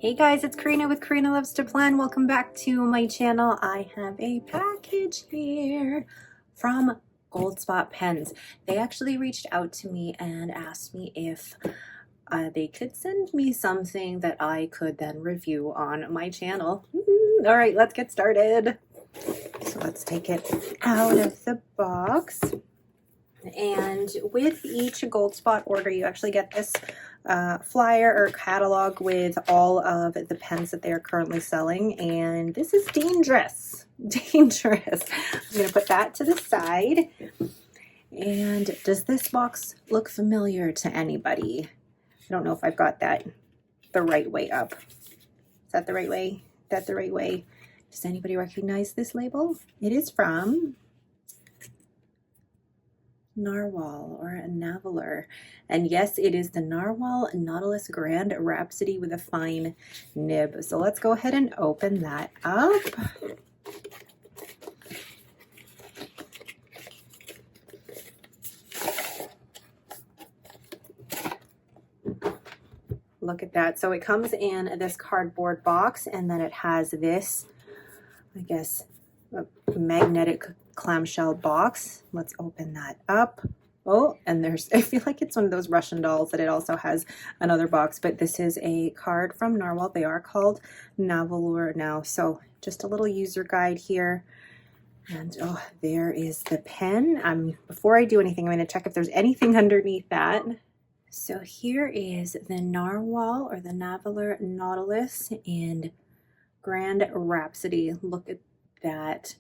Hey guys, it's Karina with Karina Loves to Plan. Welcome back to my channel. I have a package here from Gold Spot Pens. They actually reached out to me and asked me if they could send me something that I could then review on my channel. All right, let's get started. So let's take it out of the box. And with each Gold Spot order, you actually get this flyer or catalog with all of the pens that they are currently selling. And this is dangerous. Dangerous. I'm going to put that to the side. And does this box look familiar to anybody? I don't know if I've got that the right way up. Is that the right way? Is that the right way? Does anybody recognize this label? It is from Narwhal or Nahvalur, and yes, it is the Nahvalur Nautilus Grand Rhapsody with a fine nib. So let's go ahead and open that up. Look at that. So it comes in this cardboard box, and then it has this, I guess, a magnetic clamshell box. Let's open that up. Oh, and there's, I feel like it's one of those Russian dolls that it also has another box, but this is a card from Narwhal. They are called Nahvalur now. So just a little user guide here. And oh, there is the pen. Before I do anything, I'm going to check if there's anything underneath that. So here is the Narwhal or the Nahvalur Nautilus in Grand Rhapsody. Look at that.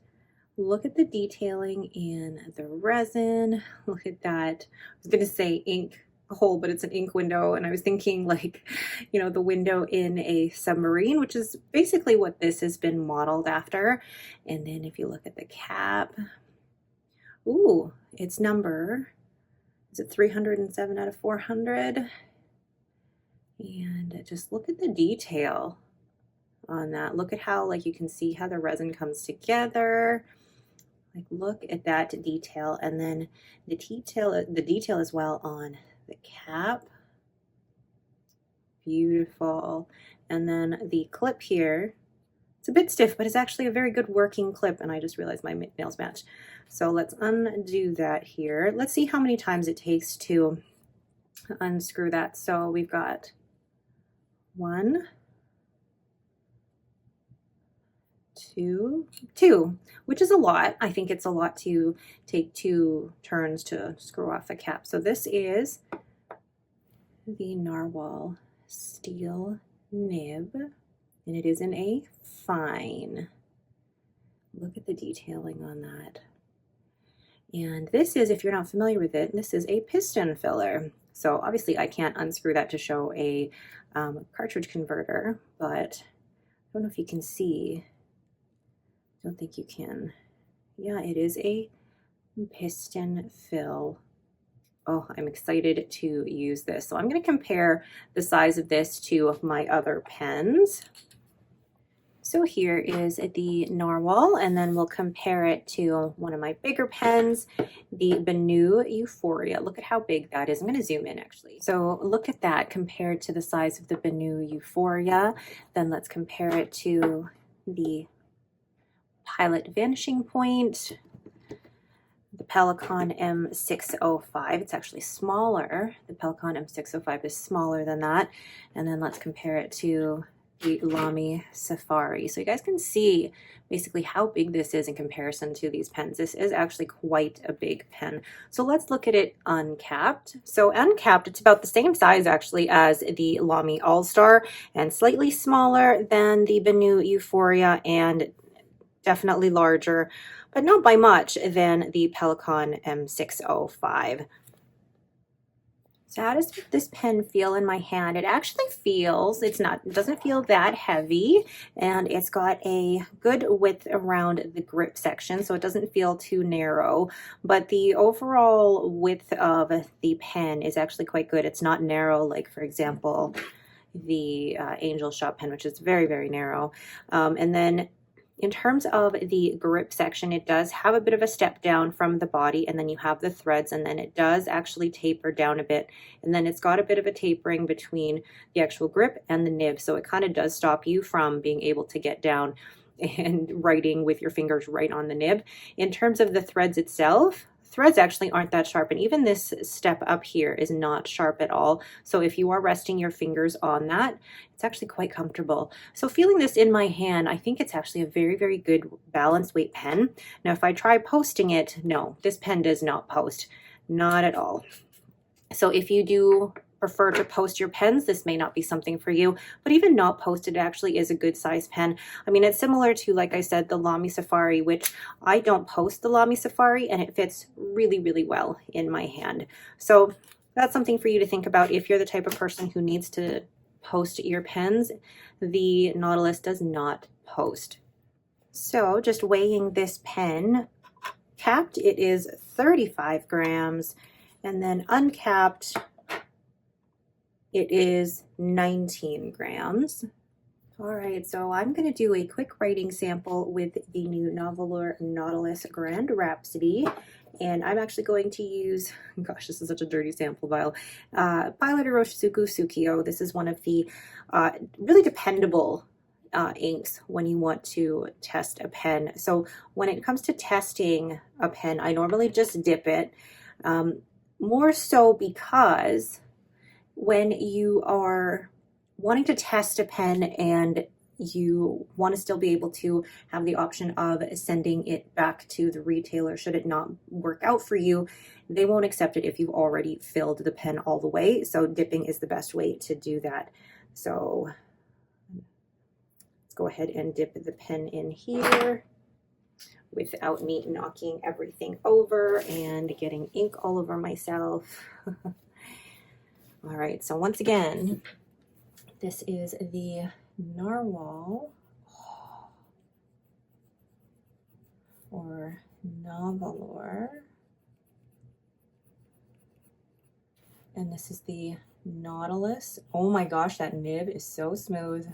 Look at the detailing in the resin. Look at that. I was going to say ink hole, but it's an ink window. And I was thinking like, you know, the window in a submarine, which is basically what this has been modeled after. And then if you look at the cap, ooh, it's number, is it 307 out of 400? And just look at the detail on that. Look at how, like, you can see how the resin comes together. Like, look at that detail, and then the detail as well on the cap. Beautiful. And then the clip here, it's a bit stiff, but it's actually a very good working clip, and I just realized my nails match. So let's undo that here. Let's see how many times it takes to unscrew that. So we've got 1, 2, which is a lot. I think it's a lot to take 2 turns to screw off the cap. So this is the Narwhal steel nib, and it is in a fine. Look at the detailing on that. And this is, if you're not familiar with it, this is a piston filler. So obviously I can't unscrew that to show a cartridge converter, but I don't know if you can see. I don't think you can. Yeah, it is a piston fill. Oh, I'm excited to use this. So I'm going to compare the size of this to my other pens. So here is the Narwhal, and then we'll compare it to one of my bigger pens, the Benu Euphoria. Look at how big that is. I'm going to zoom in actually. So look at that compared to the size of the Benu Euphoria. Then let's compare it to the Pilot Vanishing Point, the Pelikan M605. It's actually smaller. The Pelikan M605 is smaller than that. And then let's compare it to the Lamy Safari. So you guys can see basically how big this is in comparison to these pens. This is actually quite a big pen. So let's look at it uncapped. So uncapped, it's about the same size actually as the Lamy All-Star and slightly smaller than the Benu Euphoria and definitely larger, but not by much, than the Pelikan M605. So how does this pen feel in my hand? It actually feels, it doesn't feel that heavy, and it's got a good width around the grip section, so it doesn't feel too narrow, but the overall width of the pen is actually quite good. It's not narrow like, for example, the Angel Shop pen, which is very, very narrow. And then In terms of the grip section, it does have a bit of a step down from the body, and then you have the threads, and then it does actually taper down a bit. And then it's got a bit of a tapering between the actual grip and the nib. So it kind of does stop you from being able to get down and writing with your fingers right on the nib. In terms of the threads itself, threads actually aren't that sharp, and even this step up here is not sharp at all. So if you are resting your fingers on that, it's actually quite comfortable. So feeling this in my hand, I think it's actually a very, very good balanced weight pen. Now if I try posting it, no, this pen does not post, not at all. So if you do prefer to post your pens, this may not be something for you, but even not posted actually is a good size pen. I mean, it's similar to, like I said, the Lamy Safari, which I don't post the Lamy Safari, and it fits really, really well in my hand. So that's something for you to think about if you're the type of person who needs to post your pens. The Nautilus does not post. So just weighing this pen, capped, it is 35 grams, and then uncapped, it is 19 grams. All right, so I'm going to do a quick writing sample with the new Nahvalur Nautilus Grand Rhapsody. And I'm actually going to use, gosh, this is such a dirty sample vial, Pilot Hiroshizuku Tsukio. This is one of the really dependable inks when you want to test a pen. So when it comes to testing a pen, I normally just dip it, more so because when you are wanting to test a pen and you want to still be able to have the option of sending it back to the retailer should it not work out for you, they won't accept it if you've already filled the pen all the way. So dipping is the best way to do that. So let's go ahead and dip the pen in here without me knocking everything over and getting ink all over myself. All right, so once again, this is the Narwhal or Nahvalur, and this is the Nautilus. Oh my gosh, that nib is so smooth.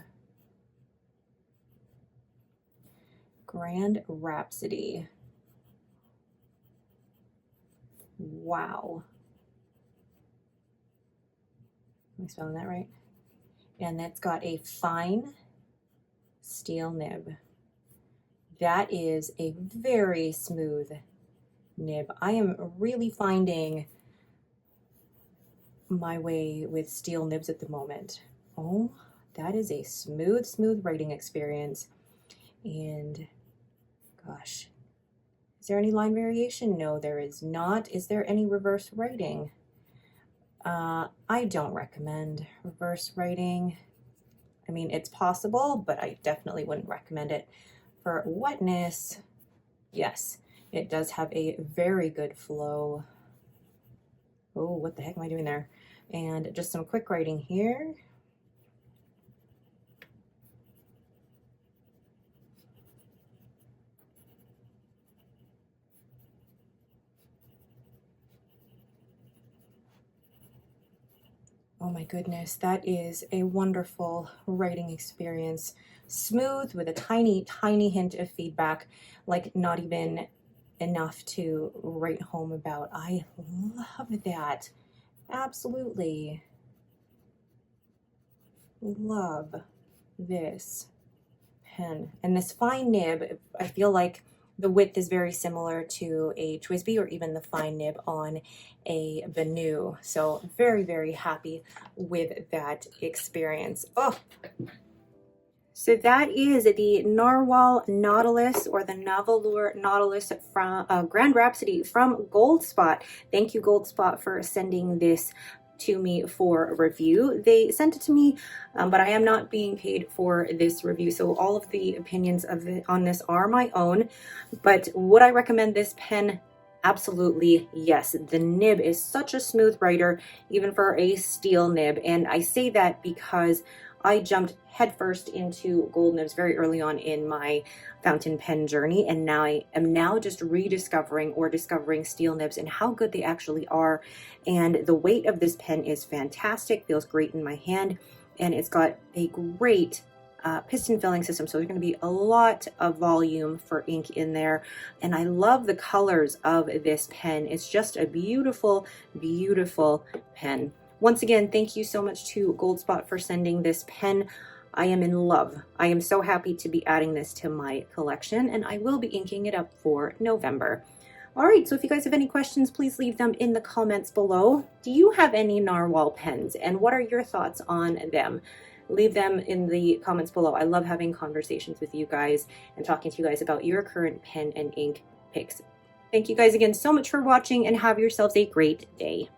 Grand Rhapsody. Wow. Am I spelling that right? And that's got a fine steel nib. That is a very smooth nib. I am really finding my way with steel nibs at the moment. Oh, that is a smooth, smooth writing experience. And gosh, is there any line variation? No, there is not. Is there any reverse writing? I don't recommend reverse writing. I mean, it's possible, but I definitely wouldn't recommend it. For wetness, yes, it does have a very good flow. Oh, what the heck am I doing there? And just some quick writing here. Oh my goodness, that is a wonderful writing experience. Smooth with a tiny, tiny hint of feedback, like not even enough to write home about. I love that. Absolutely love this pen. And this fine nib, I feel like the width is very similar to a TWSBI or even the fine nib on a Benu. So very, very happy with that experience. Oh, so that is the Narwhal Nautilus or the Nahvalur Nautilus from Grand Rhapsody from Goldspot. Thank you, Goldspot, for sending this to me for review. They sent it to me, but I am not being paid for this review, so all of the opinions of it on this are my own. But would I recommend this pen? Absolutely yes. The nib is such a smooth writer, even for a steel nib, and I say that because I jumped headfirst into gold nibs very early on in my fountain pen journey, and now I am just rediscovering or discovering steel nibs and how good they actually are. And the weight of this pen is fantastic, feels great in my hand, and it's got a great piston filling system, so there's going to be a lot of volume for ink in there. And I love the colors of this pen. It's just a beautiful, beautiful pen. Once again, thank you so much to Goldspot for sending this pen. I am in love. I am so happy to be adding this to my collection, and I will be inking it up for November. All right, so if you guys have any questions, please leave them in the comments below. Do you have any Narwhal pens, and what are your thoughts on them? Leave them in the comments below. I love having conversations with you guys and talking to you guys about your current pen and ink picks. Thank you guys again so much for watching, and have yourselves a great day.